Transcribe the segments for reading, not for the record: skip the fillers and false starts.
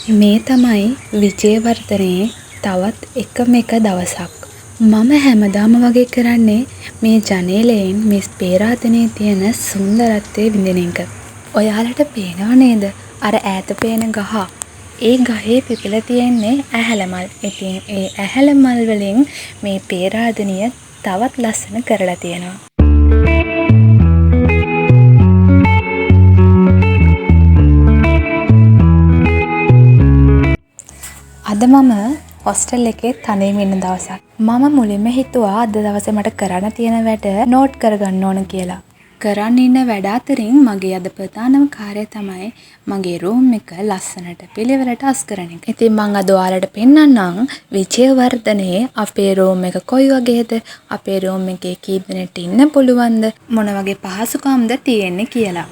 මේ තමයි විජේවර්ධනයේ තවත් එකම එක දවසක්. මම හැමදාම වගේ කරන්නේ මේ ජනේලයෙන් මේ පේරාදනේ තියෙන සුන්දරත්වය විඳින එක. ඔයාලට පේනව නේද? අර ඈත පේන ගහ. ඒ ගහේ පිපිලා තියෙන්නේ ඇහැලමල්. ඉතින් ඒ ඇහැලමල් වලින් මේ පේරාදනිය තවත් ලස්සන කරලා තියෙනවා. අද මම හොස්ටල් එකේ තනියම ඉන්න දවසක්. මම මුලින්ම හිතුවා අද දවසේ මට කරන්න තියෙන වැඩ නෝට් කරගන්න ඕන කියලා. කරන්න ඉන්න වැඩ අතරින් මගේ අද ප්‍රධානම කාර්යය තමයි මගේ රූම් එක ලස්සනට පිළිවෙලට අස් කරන එක. ඉතින් මම අද ඔයාලට පෙන්නන්නම් විජේවර්ධනයේ අපේ රූම් එක කොයි වගේද, අපේ රූම් එකේ කී දෙනෙක්ට ඉන්න පුළුවන්ද, මොන වගේ පහසුකම්ද තියෙන්නේ කියලා.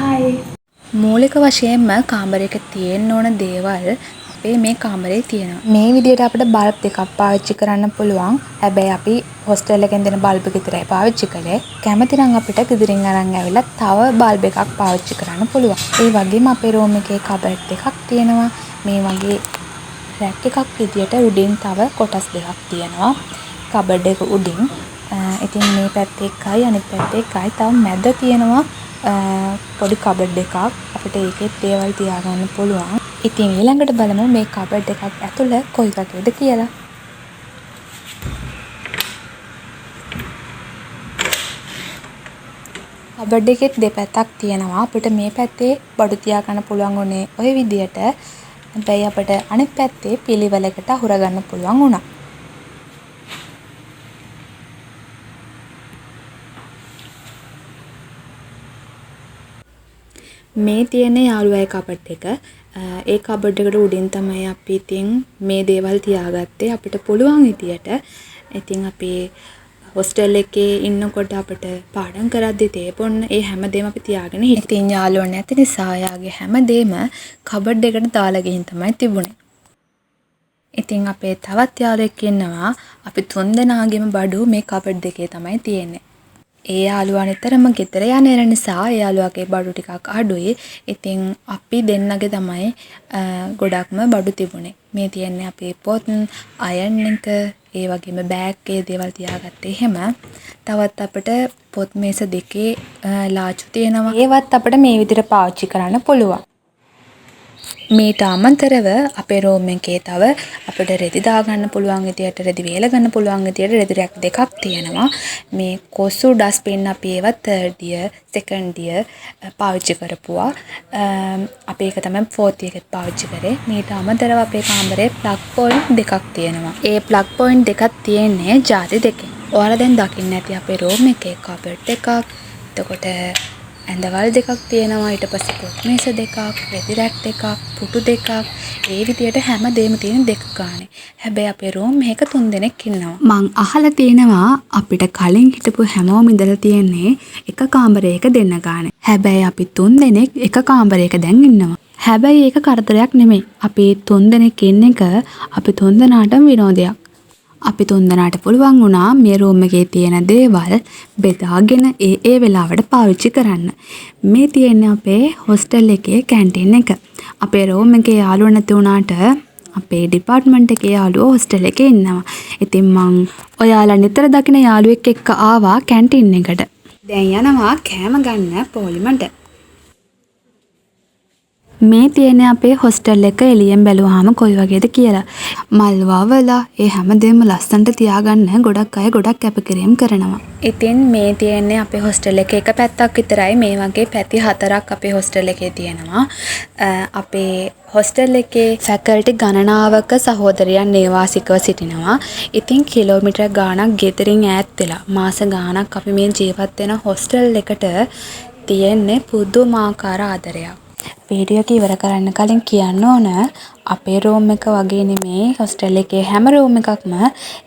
හයි. මූලික වශයෙන්ම කාමරයක තියෙන්න ඕන දේවල් අපේ මේ කාමරේ තියෙනවා. මේ විදිහට අපිට බල්බ් දෙකක් පාවිච්චි කරන්න පුළුවන්. හැබැයි අපි හොස්ටල් එකෙන් දෙන බල්බ් විතරයි පාවිච්චි කළේ. කැමති නම් අපිට ගෙදරින් අරන් ඇවිල්ලා තව බල්බ් එකක් පාවිච්චි කරන්න පුළුවන්. ඒ වගේම අපේ රූම් එකේ කබඩ් දෙකක් තියෙනවා. මේ වගේ රැක් එකක් විදියට උඩින් තව කොටස් දෙකක් තියෙනවා. කබඩ් එක උඩින්. ඉතින් මේ පැත්තේ එකයි අනිත් පැත්තේ එකයි. තව මැද තියෙනවා පොඩි කබඩ් එකක්. අපිට ඒකේ දේවල් තියාගන්න පුළුවන්. ඉතින් ඊළඟට බලමු මේ කබඩ් එකක් ඇතුළ කොයි වගේද කියලා. කබඩ් එකේ දෙපැත්තක් තියෙනවා. අපිට මේ පැත්තේ බඩු තියාගන්න පුළුවන් උනේ ওই විදියට. හැබැයි අපිට අනිත් පැත්තේ පිළිවෙලකට අහුරගන්න පුළුවන් වුණා. මේ තියෙන යාළුවාගේ කබඩ් එක. ඒ කබඩ් එකට උඩින් තමයි අපි ඉතින් මේ දේවල් තියාගත්තේ අපිට පුළුවන් විදියට. ඉතින් අපි හොස්ටල් එකේ ඉන්නකොට අපිට පාඩම් කරද්දි තේපොන්න ඒ හැමදේම අපි තියාගෙන හිටියා. ඉතින් යාළුවෝ නැති නිසා යාගේ හැමදේම කබඩ් එකට දාලා ගිහින් තමයි තිබුණේ. ඉතින් අපේ තවත් යාළුවෙක් ඉන්නවා. අපි තුන්දෙනාගේම බඩු මේ කබඩ් දෙකේ තමයි තියෙන්නේ. ඒ යාළුවා නිතරම ගෙදර යන නිසා යාළුවාගේ බඩු ටිකක් අඩුයි. ඉතින් අපි දෙන්නගේ තමයි ගොඩක්ම බඩු තිබුණේ. මේ තියන්නේ අපේ පොත්, අයන් එක, ඒ වගේම බෑග් එකේ දේවල් තියාගත්තේ එහෙම. තවත් අපිට පොත් මේස දෙකේ ලාචු තියෙනවා. ඒවත් අපිට මේ විදිහට පාවිච්චි කරන්න පුළුවන්. මේට අමතරව අපේ රූම් එකේ තව අපිට රෙදි දාගන්න පුළුවන් විදියට, රෙදි වේල ගන්න පුළුවන් විදියට රෙදි රැක් දෙකක් තියෙනවා. මේ කොසු ඩස්බින් අපි ඒවත් තර්ඩ් ඉයර්, සෙකන්ඩ් ඉයර් පාවිච්චි කරපුවා. අපි ඒක තමයි ෆෝර්ත් එකෙත් පාවිච්චි කරේ. මේට අමතරව අපේ කාමරේ ප්ලග් පොයින්ට් දෙකක් තියෙනවා. ඒ ප්ලග් පොයින්ට් දෙකක් තියෙන්නේ ජාති දෙකෙන්. ඔයාලා දැන් දකින්න ඇති අපේ රූම් එකේ කබඩ් එකක්. එතකොට ඇඳවල් දෙකක් තියෙනවා. ඊට පස්සේ පොත් මේස දෙකක්, රෙදි රැක් දෙකක්, පුටු දෙකක්. ඒ විදියට හැමදේම තියෙන දෙක ගානේ. හැබැයි අපේ රූම් එකක 3 දෙනෙක් ඉන්නවා. මං අහලා තියෙනවා අපිට කලින් හිටපු හැමෝම ඉඳලා තියෙන්නේ එක කාමරයක දෙන්න ගානේ. හැබැයි අපි 3 දෙනෙක් එක කාමරයක දැන් ඉන්නවා. හැබැයි ඒක කරදරයක් නෙමෙයි. අපි 3 දෙනෙක් ඉන්න එක අපි 3 දෙනාටම විනෝදයක්. අපි 3 දෙනාට පුළුවන් වුණා මේ රූම් එකේ තියෙන දේවල් බෙදාගෙන ඒ වෙලාවට පාවිච්චි කරන්න. මේ තියෙන්නේ අපේ හොස්ටල් එකේ කැන්ටින් එක. අපේ රූම් එකේ යාළුවෝ නැති වුණාට අපේ ඩිපාර්ට්මන්ට් එකේ යාළුවෝ හොස්ටල් එකේ ඉන්නවා. ඉතින් මං ඔයාලා නිතර දකින යාළුවෙක් එක්ක ආවා කැන්ටින් එකට. දැන් යනවා කෑම ගන්න පොලිමට. මේ තියෙන්නේ අපේ හොස්ටල් එක එළියෙන් බැලුවාම කොයි වගේද කියලා. මල් වවලා ඒ හැමදේම ලස්සනට තියාගන්න ගොඩක් අය ගොඩක් කැපකිරීම කරනවා. ඉතින් මේ තියෙන්නේ අපේ හොස්ටල් එකේ එක පැත්තක් විතරයි. මේ වගේ පැති 4ක් අපේ හොස්ටල් එකේ තියෙනවා. අපේ හොස්ටල් එකේ ෆැකල්ටි ගණනාවක සහෝදරයන් නේවාසිකව සිටිනවා. ඉතින් කිලෝමීටර් ගාණක් ගෙදරින් ඈත් වෙලා මාස ගාණක් අපි මේ ජීවත් වෙන හොස්ටල් එකට තියෙන්නේ පුදුමාකාර ආදරයක්. වීඩියෝ එක ඉවර කරන්න කලින් කියන්න ඕන අපේ රූම් එක වගේ නෙමේ හොස්ටල් එකේ හැම රූම් එකක්ම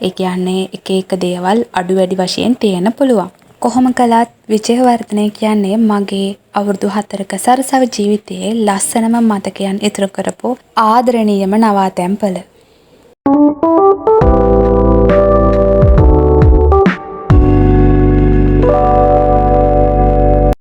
ඒ කියන්නේ එක එක දේවල් අඩු වැඩි වශයෙන් තියෙන්න පුළුවන්. කොහොම කළත් විජේවර්ධනය කියන්නේ මගේ අවුරුදු 4ක සරසව ජීවිතයේ ලස්සනම මතකයන් ඉතුරු කරපු ආදරණීයම නවාතැන්පළ.